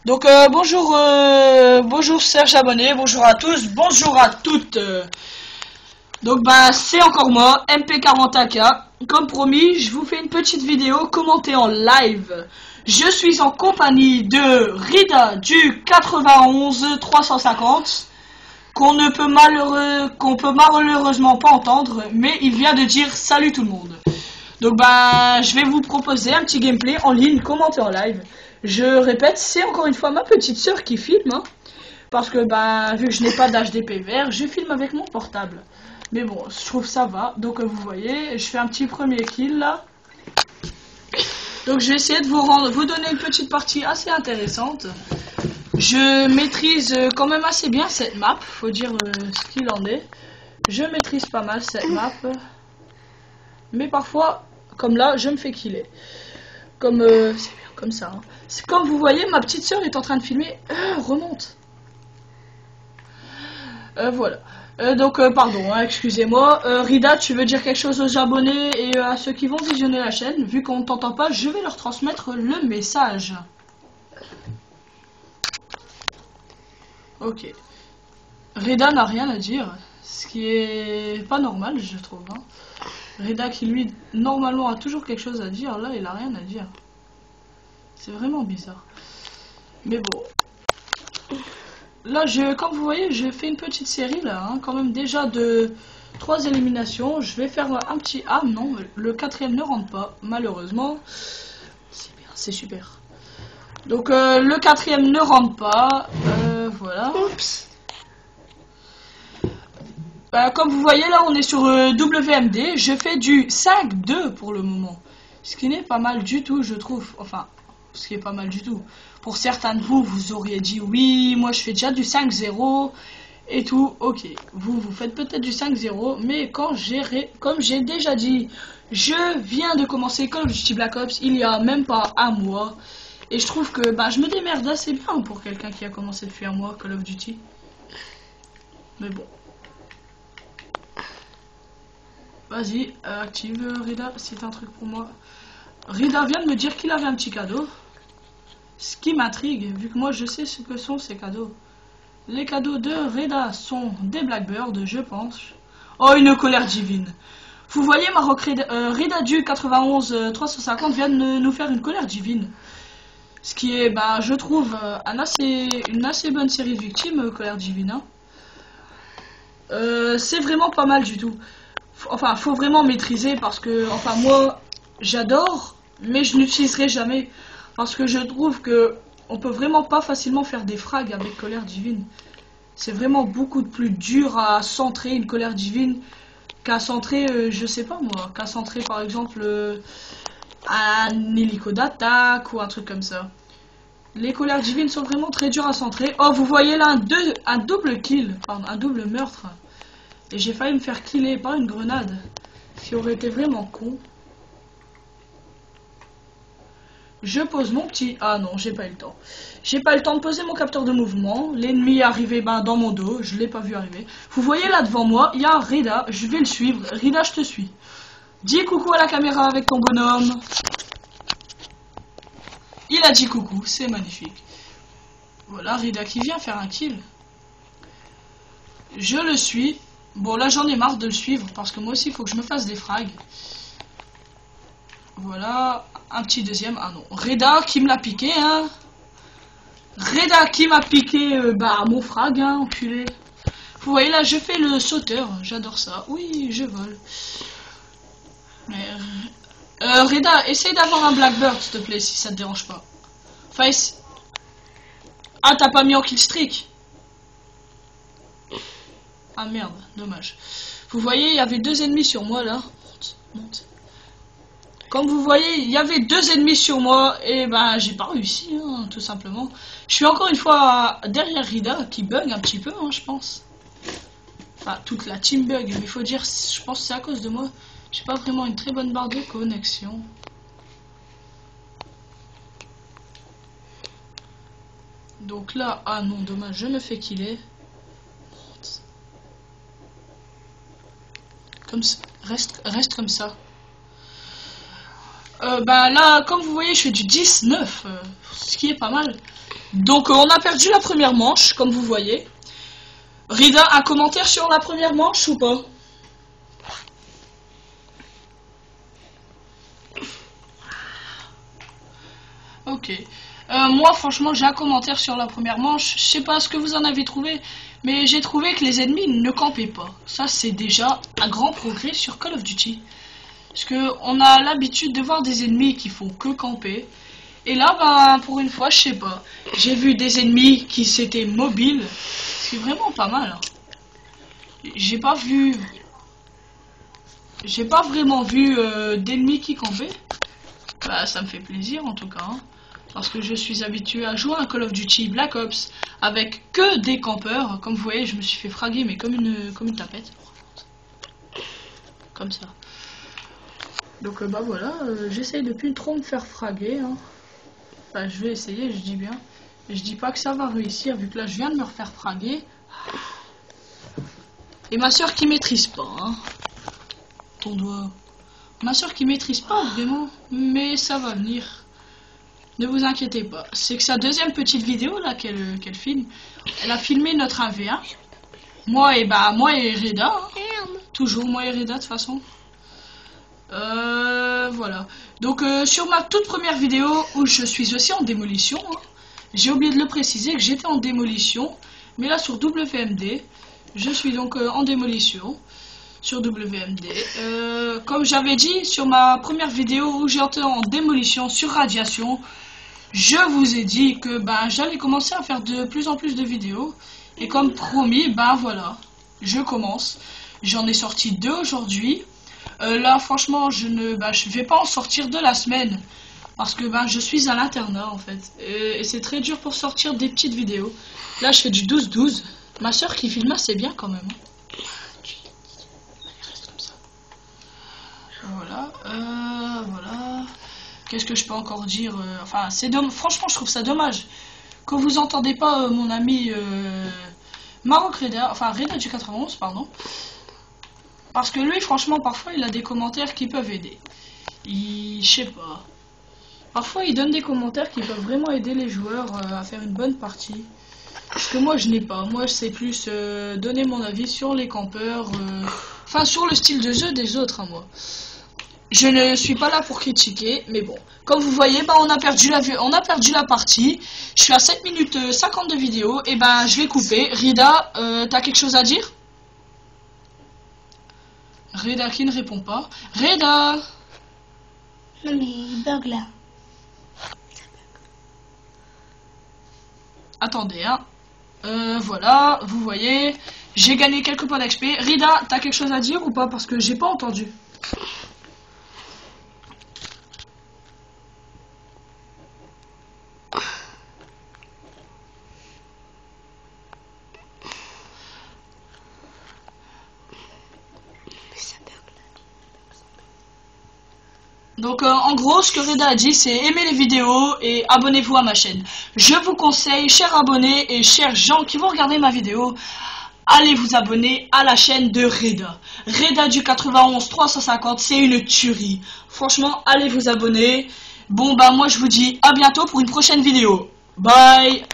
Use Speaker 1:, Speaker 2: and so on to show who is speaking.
Speaker 1: Donc bonjour, bonjour Serge abonné, bonjour à tous, bonjour à toutes. Donc bah c'est encore moi, MP40AK. Comme promis, je vous fais une petite vidéo commentée en live. Je suis en compagnie de Rida du 91 350 qu'on peut malheureusement pas entendre, mais il vient de dire salut tout le monde. Donc bah je vais vous proposer un petit gameplay en ligne commenté en live. Je répète, c'est encore une fois ma petite sœur qui filme, hein, parce que bah vu que je n'ai pas d'HDP vert, je filme avec mon portable. Mais bon, je trouve ça va. Donc vous voyez, je fais un petit premier kill là. Donc je vais essayer de vous donner une petite partie assez intéressante. Je maîtrise quand même assez bien cette map, faut dire ce qu'il en est. Je maîtrise pas mal cette map, mais parfois, comme là, je me fais killer. Comme c'est bien comme ça. Hein. Comme vous voyez, ma petite sœur est en train de filmer. Remonte. Voilà. Donc pardon, hein, excusez-moi. Rida, tu veux dire quelque chose aux abonnés et à ceux qui vont visionner la chaîne? Vu qu'on ne t'entend pas, je vais leur transmettre le message. Ok. Rida n'a rien à dire, ce qui est pas normal, je trouve. Hein. Rida qui lui normalement a toujours quelque chose à dire, là il a rien à dire. C'est vraiment bizarre. Mais bon. Là, comme vous voyez, j'ai fait une petite série là, hein, quand même déjà de 3 éliminations. Je vais faire un petit... Ah non, le quatrième ne rentre pas, malheureusement. C'est bien, c'est super. Donc le quatrième ne rentre pas, voilà. Oups. Comme vous voyez là, on est sur WMD. Je fais du 5-2 pour le moment. Ce qui n'est pas mal du tout, je trouve. Enfin, ce qui est pas mal du tout. Pour certains de vous, vous auriez dit oui, moi je fais déjà du 5-0 et tout. Ok, vous faites peut-être du 5-0, mais comme j'ai déjà dit, je viens de commencer Call of Duty Black Ops il y a même pas un mois. Et je trouve que je me démerde assez bien pour quelqu'un qui a commencé depuis un mois Call of Duty. Mais bon. Vas-y, active Rida, c'est un truc pour moi. Rida vient de me dire qu'il avait un petit cadeau. Ce qui m'intrigue, vu que moi je sais ce que sont ces cadeaux. Les cadeaux de Rida sont des Blackbirds, je pense. Oh, une colère divine. Vous voyez, Rida du 91 350 vient de nous faire une colère divine. Ce qui est, je trouve, une assez bonne série de victimes, colère divine. Hein. C'est vraiment pas mal du tout. Enfin, faut vraiment maîtriser parce que, enfin, moi, j'adore, mais je n'utiliserai jamais. Parce que je trouve que on peut vraiment pas facilement faire des frags avec colère divine. C'est vraiment beaucoup plus dur à centrer une colère divine qu'à centrer, je sais pas moi, qu'à centrer par exemple un hélico d'attaque ou un truc comme ça. Les colères divines sont vraiment très dures à centrer. Oh, vous voyez là un double kill, pardon, un double meurtre. Et j'ai failli me faire killer par une grenade, ce qui aurait été vraiment con. Je pose mon petit... Ah non, j'ai pas eu le temps. J'ai pas eu le temps de poser mon capteur de mouvement. L'ennemi est arrivé dans mon dos. Je l'ai pas vu arriver. Vous voyez là devant moi, il y a Rida. Je vais le suivre. Rida, je te suis. Dis coucou à la caméra avec ton bonhomme. Il a dit coucou. C'est magnifique. Voilà, Rida qui vient faire un kill. Je le suis. Bon, là, j'en ai marre de le suivre. Parce que moi aussi, il faut que je me fasse des frags. Voilà, un petit deuxième. Ah non, Reda qui me l'a piqué, hein. Reda qui m'a piqué, mon frag, hein, enculé. Vous voyez là, je fais le sauteur, j'adore ça. Oui, je vole. Mais, Reda, essaye d'avoir un Blackbird, s'il te plaît, si ça te dérange pas. Enfin, ah, t'as pas mis en killstreak. Ah merde, dommage. Vous voyez, il y avait 2 ennemis sur moi là. Monte, monte. Comme vous voyez, il y avait 2 ennemis sur moi et j'ai pas réussi, hein, tout simplement. Je suis encore une fois derrière Rida qui bug un petit peu, hein, je pense. Enfin, toute la team bug, mais il faut dire, je pense que c'est à cause de moi. J'ai pas vraiment une très bonne barre de connexion. Donc là, ah non, dommage, je me fais killer. Comme ça, reste comme ça. Là, comme vous voyez, je fais du 19, ce qui est pas mal. Donc on a perdu la première manche, comme vous voyez. Rida, un commentaire sur la première manche ou pas? Ok. Moi, franchement, j'ai un commentaire sur la première manche. Je sais pas ce que vous en avez trouvé, mais j'ai trouvé que les ennemis ne campaient pas. Ça, c'est déjà un grand progrès sur Call of Duty. Parce que on a l'habitude de voir des ennemis qui font que camper. Et là, ben, pour une fois, je sais pas. J'ai vu des ennemis qui s'étaient mobiles. C'est vraiment pas mal. Hein. J'ai pas vraiment vu d'ennemis qui campaient. Bah, ça me fait plaisir en tout cas. Hein. Parce que je suis habitué à jouer à Call of Duty Black Ops avec que des campeurs. Comme vous voyez, je me suis fait fraguer, mais comme une tapette. Comme ça. Donc bah voilà, j'essaye de plus trop me faire fraguer. Hein. Enfin, je vais essayer, je dis bien. Et je dis pas que ça va réussir, vu que là je viens de me refaire fraguer. Et ma soeur qui maîtrise pas. Hein. Ton doigt. Ma soeur qui maîtrise pas vraiment, mais ça va venir. Ne vous inquiétez pas. C'est que sa deuxième petite vidéo là qu'elle filme, elle a filmé notre 1v1. Moi et Reda. Hein. Toujours moi et Reda de toute façon. Voilà. Donc sur ma toute première vidéo où je suis aussi en démolition, hein, j'ai oublié de le préciser que j'étais en démolition, mais là sur WMD, je suis donc en démolition sur WMD. Comme j'avais dit sur ma première vidéo où j'étais en démolition sur radiation, je vous ai dit que ben j'allais commencer à faire de plus en plus de vidéos et comme promis, ben voilà, je commence. J'en ai sorti 2 aujourd'hui. Là franchement je vais pas en sortir de la semaine parce que ben je suis à l'internat en fait et c'est très dur pour sortir des petites vidéos. Là je fais du 12-12. Ma soeur qui filme c'est bien quand même. Voilà, voilà. Qu'est-ce que je peux encore dire? Enfin c'est franchement je trouve ça dommage que vous entendez pas mon ami Maroc Reda, enfin Reda du 91 pardon. Parce que lui, franchement, parfois, il a des commentaires qui peuvent aider. Je sais pas. Parfois, il donne des commentaires qui peuvent vraiment aider les joueurs à faire une bonne partie. Parce que moi, je n'ai pas. Moi, je sais plus donner mon avis sur les campeurs. Enfin, sur le style de jeu des autres, hein, moi. Je ne suis pas là pour critiquer, mais bon. Comme vous voyez, bah, on a perdu la partie. Je suis à 7 minutes 50 de vidéo. Et ben, je vais couper. Rida, t'as quelque chose à dire? Reda qui ne répond pas. Reda!
Speaker 2: Non mais il bug là.
Speaker 1: Attendez, hein. Voilà, vous voyez. J'ai gagné quelques points d'XP. Rida, t'as quelque chose à dire ou pas? Parce que j'ai pas entendu. Donc en gros ce que Reda a dit c'est aimer les vidéos et abonnez-vous à ma chaîne. Je vous conseille, chers abonnés et chers gens qui vont regarder ma vidéo, allez vous abonner à la chaîne de Reda. Reda du 91 350, c'est une tuerie. Franchement, allez vous abonner. Bon bah moi je vous dis à bientôt pour une prochaine vidéo. Bye.